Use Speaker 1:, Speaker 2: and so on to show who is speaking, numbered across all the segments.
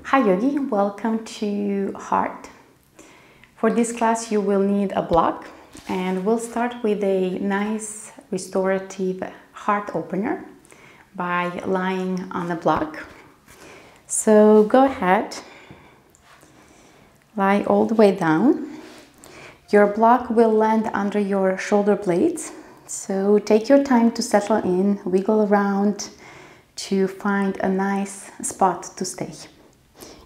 Speaker 1: Hi Yogi, welcome to Heart. For this class you will need a block, and we'll start with a nice restorative heart opener by lying on a block. So go ahead, lie all the way down. Your block will land under your shoulder blades, so take your time to settle in, wiggle around to find a nice spot to stay.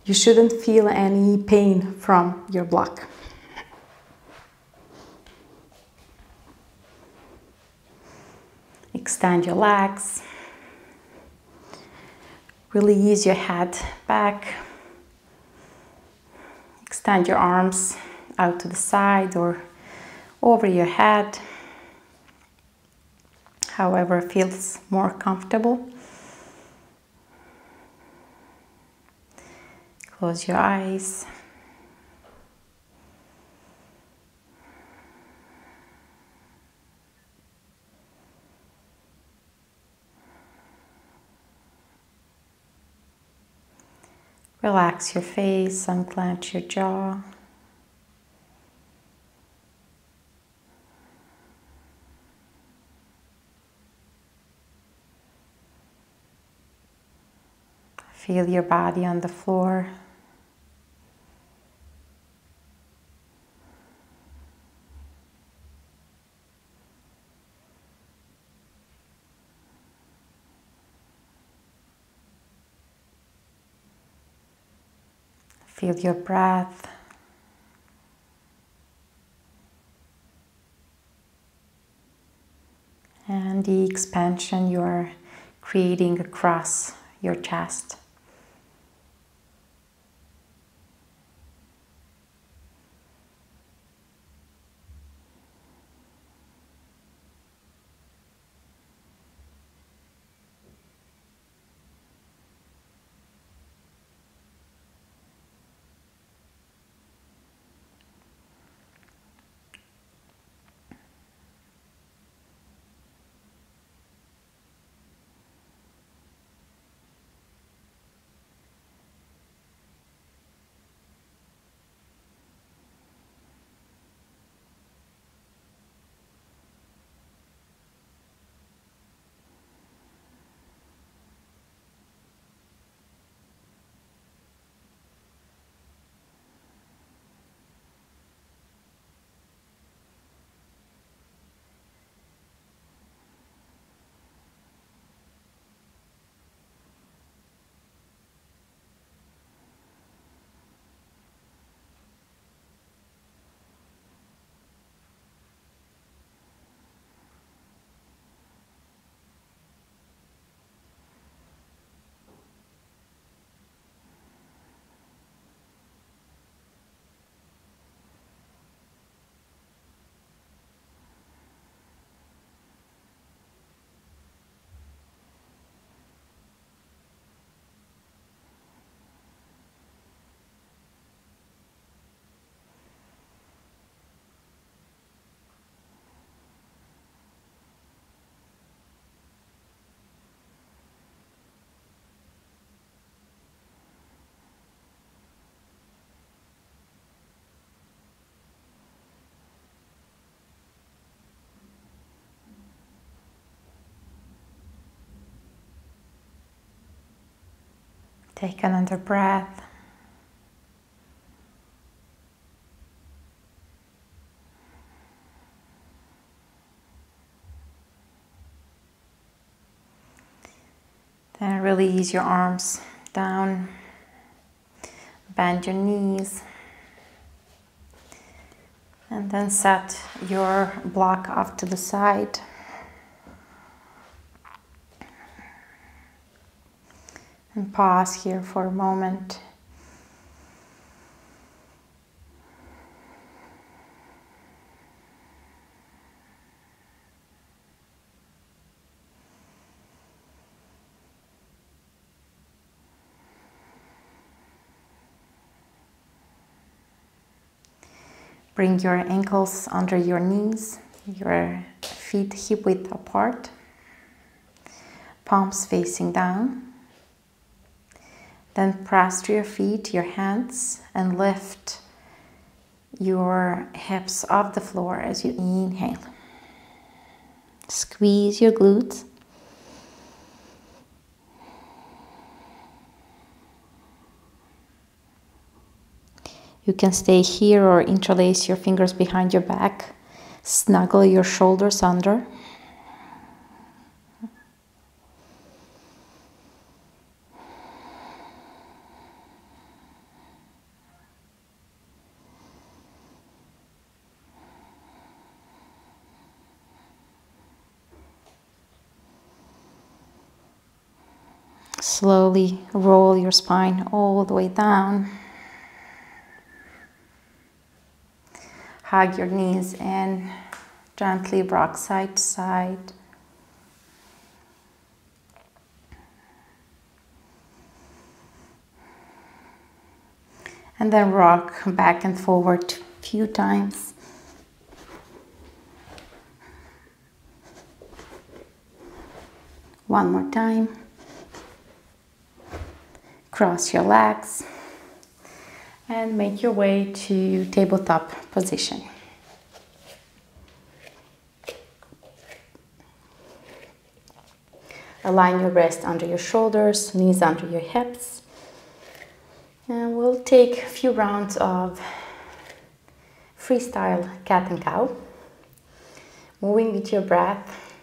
Speaker 1: You shouldn't feel any pain from your block. Extend your legs. Really ease your head back. Extend your arms out to the side or over your head, however feels more comfortable. Close your eyes. Relax your face, unclench your jaw. Feel your body on the floor. Feel your breath. And the expansion you are creating across your chest. Take another breath. Then really ease your arms down. Bend your knees. And then set your block off to the side. And pause here for a moment. Bring your ankles under your knees, your feet hip width apart, palms facing down. Then press to your feet, your hands, and lift your hips off the floor as you inhale. Squeeze your glutes. You can stay here or interlace your fingers behind your back. Snuggle your shoulders under. Slowly roll your spine all the way down. Hug your knees and gently rock side to side. And then rock back and forward a few times. One more time. Cross your legs and make your way to tabletop position. Align your wrist under your shoulders, knees under your hips. And we'll take a few rounds of freestyle cat and cow. Moving with your breath.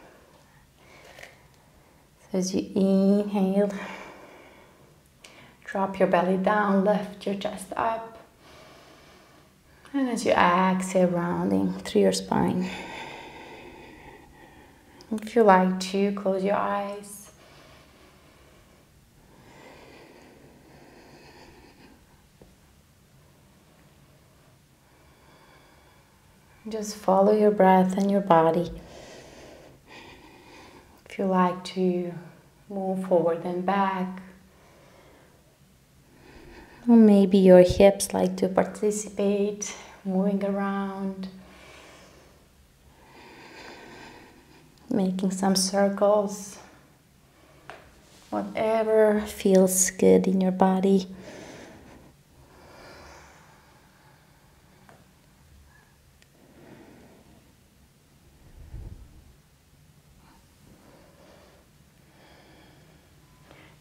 Speaker 1: So as you inhale, drop your belly down, lift your chest up. And as you exhale, rounding through your spine. If you like to, close your eyes. Just follow your breath and your body. If you like to move forward and back. Or maybe your hips like to participate, moving around, making some circles, whatever feels good in your body.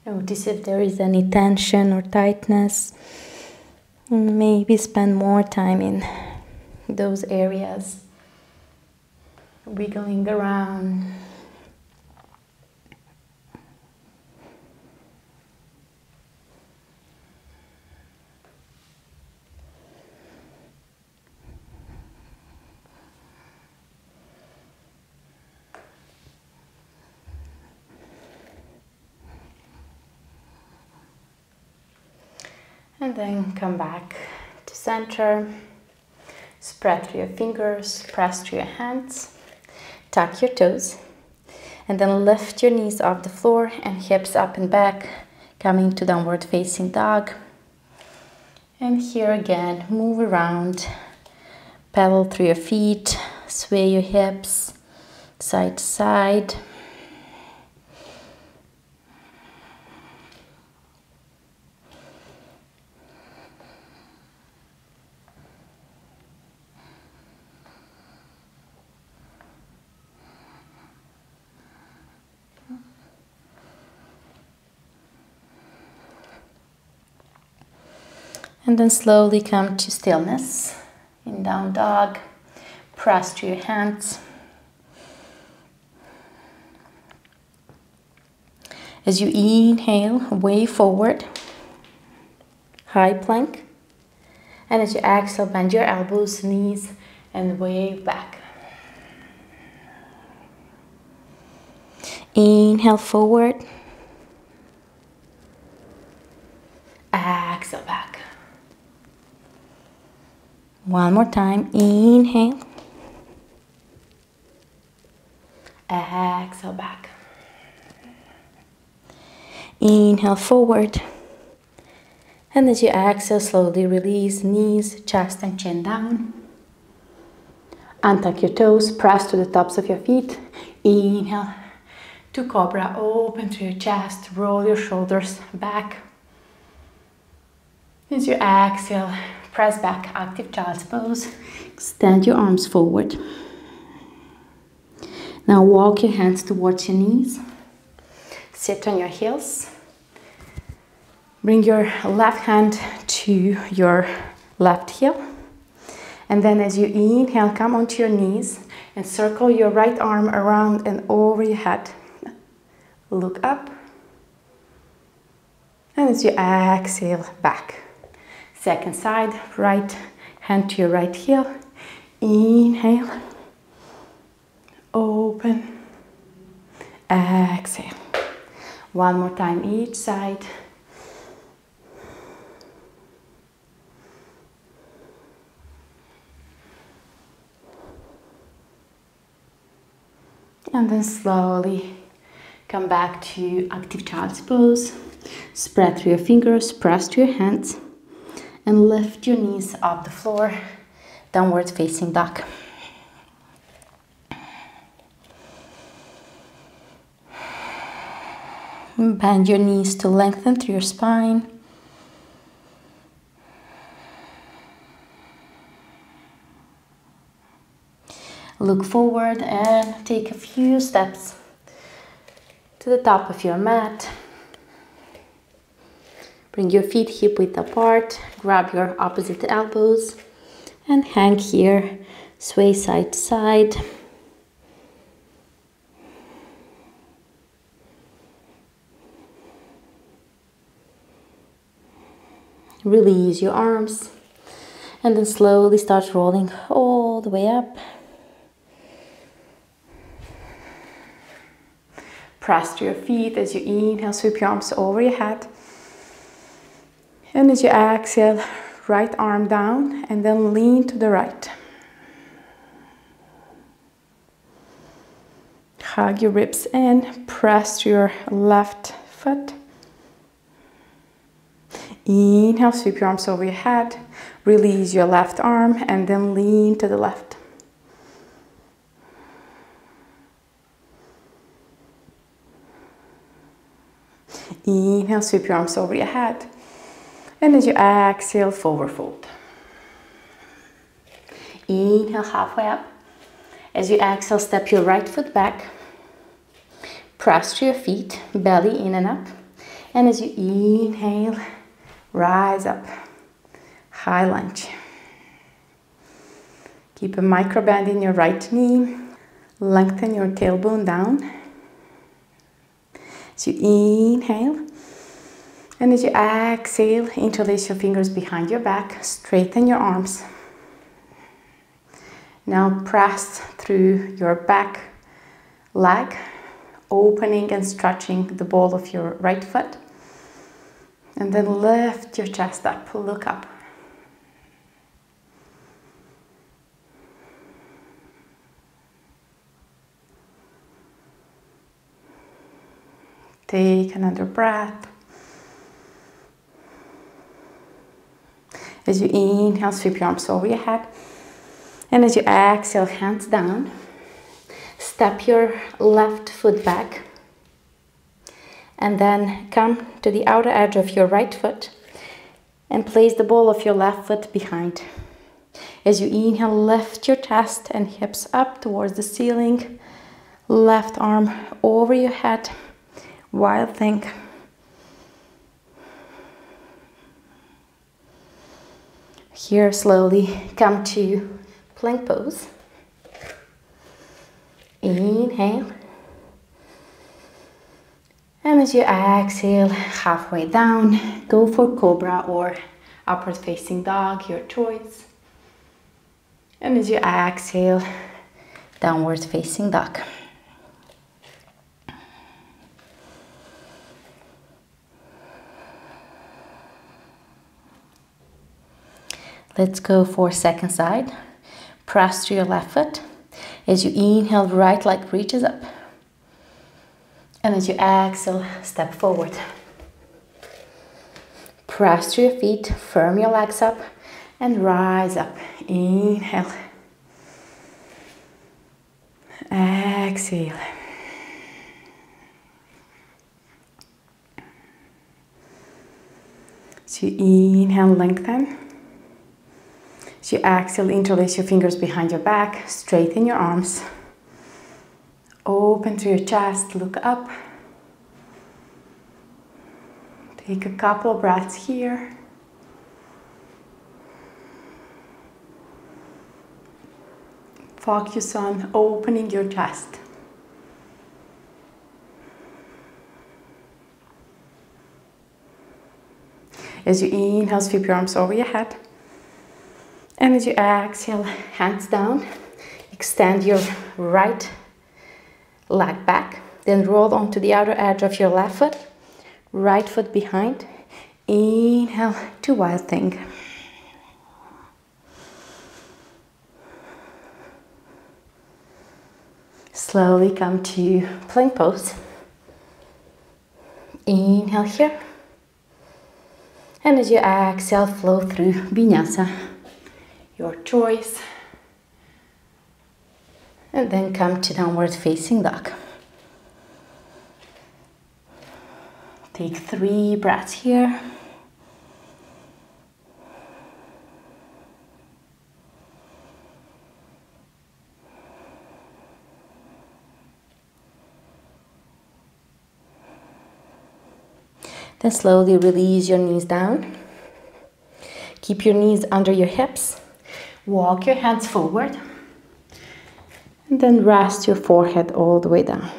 Speaker 1: Notice if there is any tension or tightness. Maybe spend more time in those areas, wiggling around. And then come back to center. Spread through your fingers, press through your hands, tuck your toes, and then lift your knees off the floor and hips up and back, coming to downward facing dog. And here again, move around, pedal through your feet, sway your hips side to side. And then slowly come to stillness in down dog. Press to your hands. As you inhale, way forward, high plank. And as you exhale, bend your elbows, knees, and wave back. Inhale forward. Exhale back. One more time. Inhale. Exhale back. Inhale forward. And as you exhale, slowly release knees, chest, and chin down. Untuck your toes, press to the tops of your feet. Inhale to cobra, open through your chest, roll your shoulders back. As you exhale, press back, active child's pose. Extend your arms forward. Now walk your hands towards your knees. Sit on your heels. Bring your left hand to your left heel. And then as you inhale, come onto your knees and circle your right arm around and over your head. Look up. And as you exhale, back. Second side, right hand to your right heel. Inhale. Open. Exhale. One more time each side. And then slowly come back to active child's pose. Spread through your fingers, press to your hands, and lift your knees off the floor, downward facing dog. Bend your knees to lengthen through your spine. Look forward and take a few steps to the top of your mat. Bring your feet hip-width apart, grab your opposite elbows and hang here, sway side to side. Release your arms and then slowly start rolling all the way up. Press to your feet as you inhale, sweep your arms over your head. And as you exhale, right arm down and then lean to the right. Hug your ribs in, press to your left foot. Inhale, sweep your arms over your head. Release your left arm and then lean to the left. Inhale, sweep your arms over your head. And as you exhale, forward fold. Inhale, halfway up. As you exhale, step your right foot back. Press to your feet, belly in and up. And as you inhale, rise up. High lunge. Keep a micro bend in your right knee. Lengthen your tailbone down. As you inhale, and as you exhale, interlace your fingers behind your back, straighten your arms. Now press through your back leg, opening and stretching the ball of your right foot. And then lift your chest up, look up. Take another breath. As you inhale, sweep your arms over your head. And as you exhale, hands down. Step your left foot back. And then come to the outer edge of your right foot. And place the ball of your left foot behind. As you inhale, lift your chest and hips up towards the ceiling. Left arm over your head. Wild thing. Here, slowly come to plank pose. Inhale. And as you exhale, halfway down, go for cobra or upward facing dog, your choice. And as you exhale, downward facing dog. Let's go for second side. Press to your left foot. As you inhale, right leg reaches up. And as you exhale, step forward. Press to your feet, firm your legs up, and rise up. Inhale. Exhale. As So you inhale, lengthen. As you exhale, interlace your fingers behind your back, straighten your arms. Open through your chest, look up. Take a couple of breaths here. Focus on opening your chest. As you inhale, sweep your arms over your head. And as you exhale, hands down, extend your right leg back. Then roll onto the outer edge of your left foot. Right foot behind. Inhale to wild thing. Slowly come to plank pose. Inhale here. And as you exhale, flow through vinyasa, your choice. And then come to downward facing dog. Take 3 breaths here. Then slowly release your knees down. Keep your knees under your hips. Walk your hands forward. And then rest your forehead all the way down.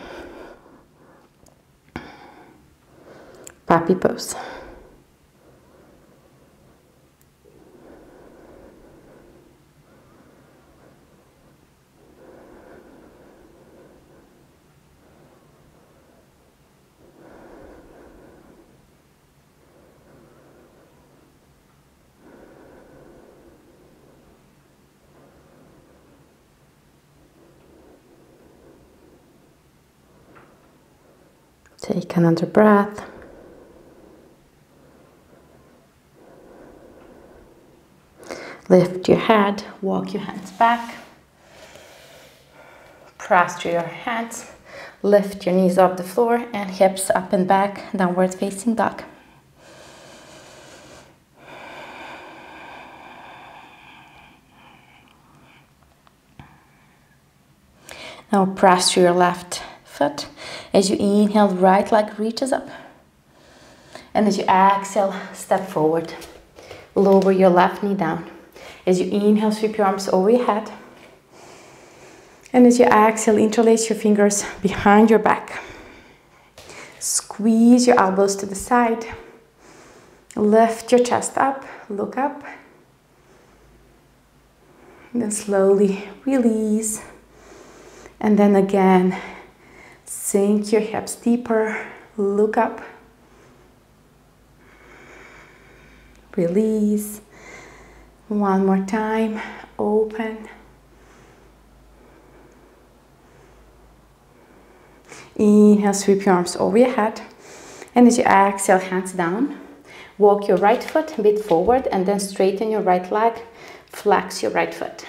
Speaker 1: Puppy pose. Take another breath. Lift your head, walk your hands back. Press through your hands. Lift your knees off the floor and hips up and back, downward facing dog. Now press through your left foot. As you inhale, right leg reaches up. And as you exhale, step forward. Lower your left knee down. As you inhale, sweep your arms over your head. And as you exhale, interlace your fingers behind your back. Squeeze your elbows to the side. Lift your chest up, look up. And then slowly release. And then again, sink your hips deeper, look up. Release. One more time, open. Inhale, sweep your arms over your head. And as you exhale, hands down. Walk your right foot a bit forward and then straighten your right leg. Flex your right foot.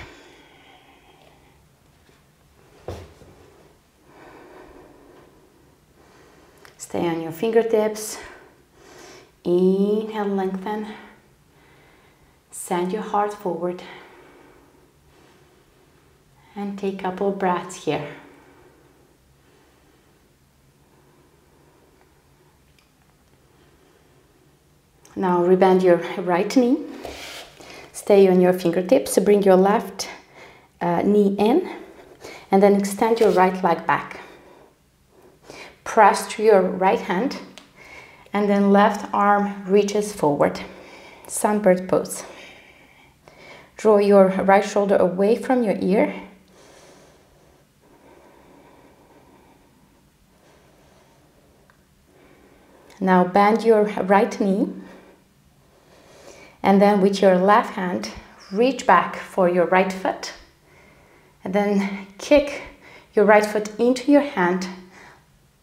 Speaker 1: Stay on your fingertips. Inhale, lengthen. Send your heart forward. And take a couple of breaths here. Now rebend your right knee. Stay on your fingertips. Bring your left knee in. And then extend your right leg back. Press through your right hand. And then left arm reaches forward. Sunbird pose. Draw your right shoulder away from your ear. Now bend your right knee. And then with your left hand, reach back for your right foot. And then kick your right foot into your hand.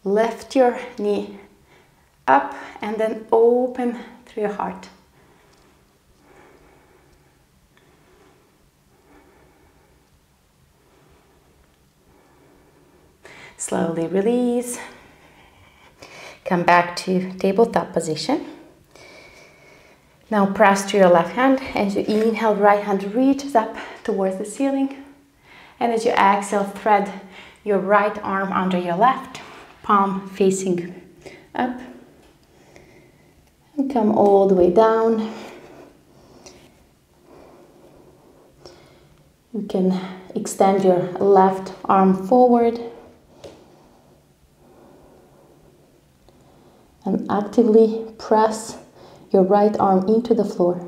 Speaker 1: Lift your knee up and then open through your heart. Slowly release. Come back to tabletop position. Now press to your left hand. As you inhale, right hand reaches up towards the ceiling. And as you exhale, thread your right arm under your left, palm facing up. And come all the way down. You can extend your left arm forward and actively press your right arm into the floor.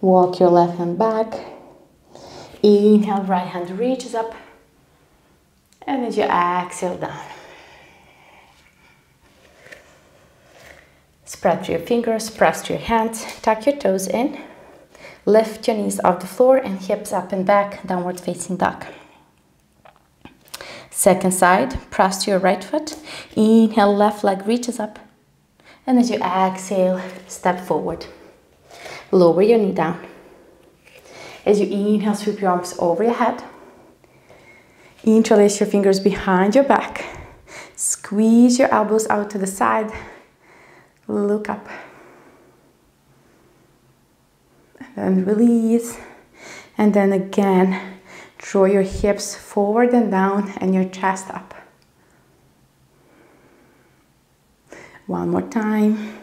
Speaker 1: Walk your left hand back. Inhale, right hand reaches up. And as you exhale, down. Spread to your fingers, press to your hands, tuck your toes in. Lift your knees off the floor and hips up and back, downward facing dog. Second side, press to your right foot. Inhale, left leg reaches up. And as you exhale, step forward. Lower your knee down. As you inhale, sweep your arms over your head. Interlace your fingers behind your back. Squeeze your elbows out to the side. Look up. And release. And then again, draw your hips forward and down and your chest up. One more time.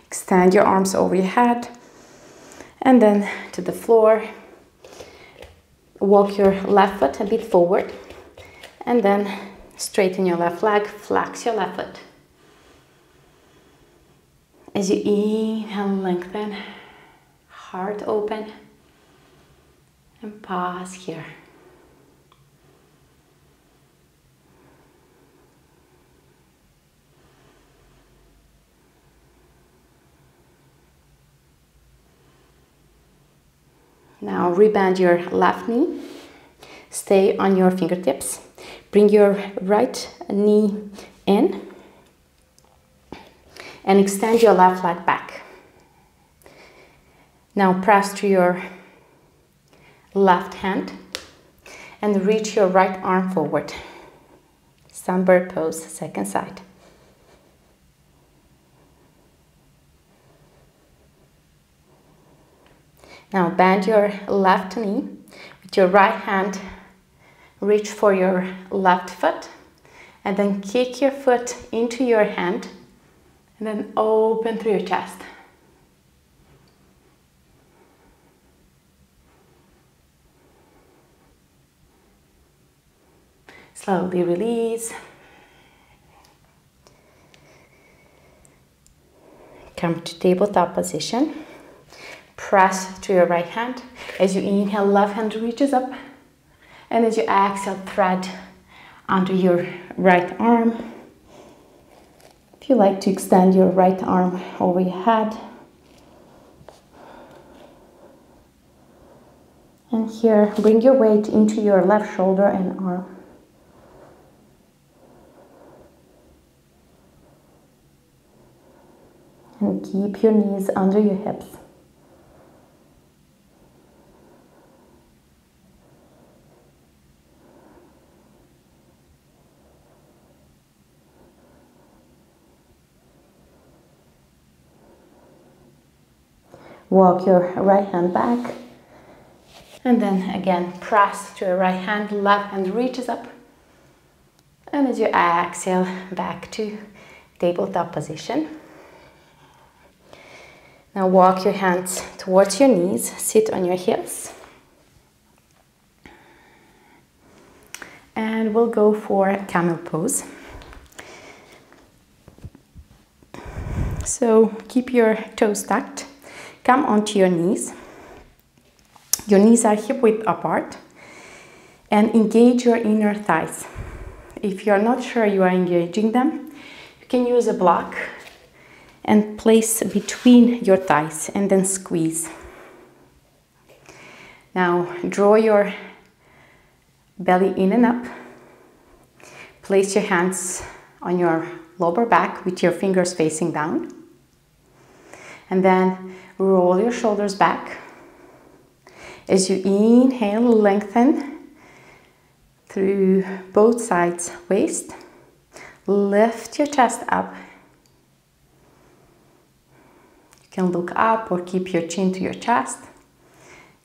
Speaker 1: Extend your arms over your head. And then to the floor. Walk your left foot a bit forward. And then straighten your left leg, flex your left foot. As you inhale, lengthen, heart open, and pause here. Now rebend your left knee, stay on your fingertips, bring your right knee in and extend your left leg back. Now press to your left hand and reach your right arm forward. Sunbird pose, second side. Now bend your left knee with your right hand, reach for your left foot and then kick your foot into your hand and then open through your chest. Slowly release. Come to tabletop position. Press to your right hand. As you inhale, left hand reaches up. And as you exhale, thread under your right arm. If you like to extend your right arm over your head. And here, bring your weight into your left shoulder and arm. And keep your knees under your hips. Walk your right hand back. And then again, press to your right hand, left hand reaches up. And as you exhale, back to tabletop position. Now walk your hands towards your knees, sit on your heels. And we'll go for a camel pose. So keep your toes tucked. Come onto your knees. Your knees are hip width apart. And engage your inner thighs. If you're not sure you are engaging them, you can use a block and place between your thighs and then squeeze. Now draw your belly in and up. Place your hands on your lower back with your fingers facing down. And then roll your shoulders back. As you inhale, lengthen through both sides, waist. Lift your chest up. You can look up or keep your chin to your chest.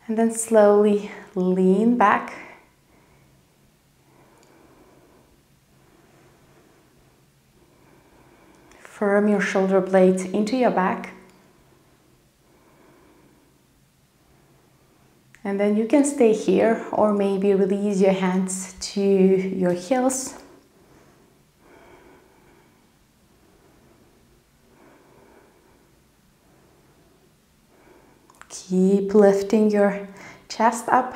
Speaker 1: And then slowly lean back. Firm your shoulder blades into your back. And then you can stay here or maybe release your hands to your heels. Keep lifting your chest up.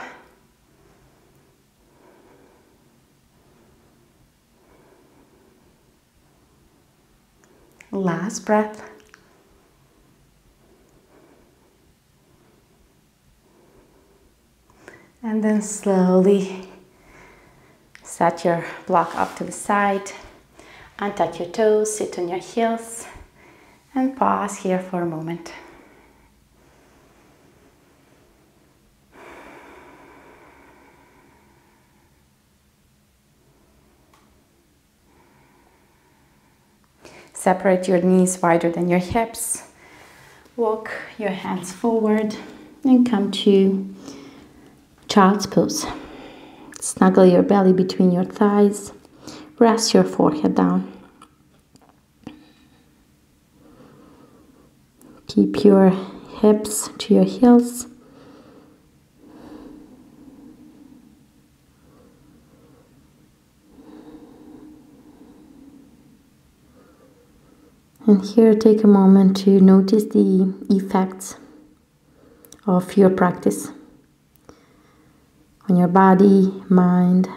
Speaker 1: Last breath. And then slowly set your block up to the side. Untuck your toes, sit on your heels, and pause here for a moment. Separate your knees wider than your hips. Walk your hands forward and come to child's pose. Snuggle your belly between your thighs. Rest your forehead down. Keep your hips to your heels. And here, take a moment to notice the effects of your practice on your body, mind.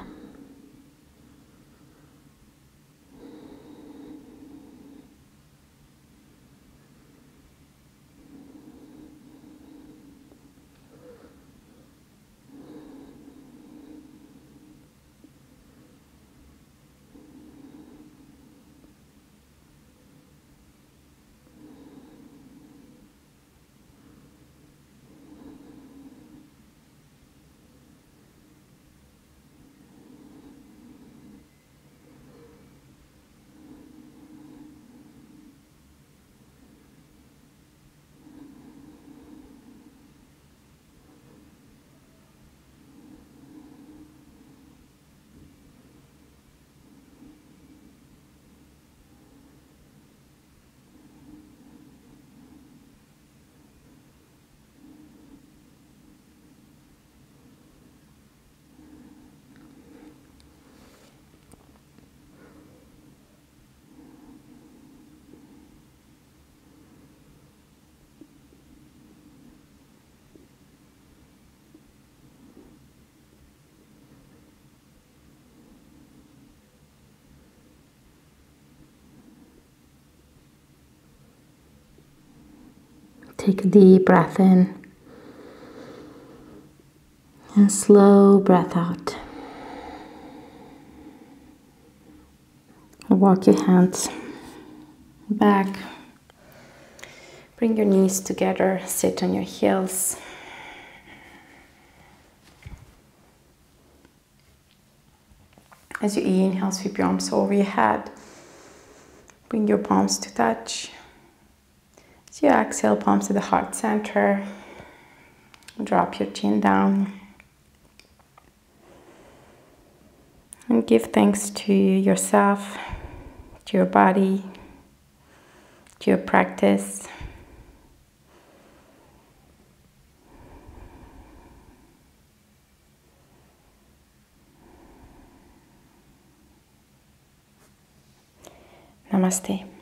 Speaker 1: Take a deep breath in and slow breath out. Walk your hands back. Bring your knees together, sit on your heels. As you inhale, sweep your arms over your head. Bring your palms to touch. As you exhale, palms to the heart center. Drop your chin down. And give thanks to yourself, to your body, to your practice. Namaste.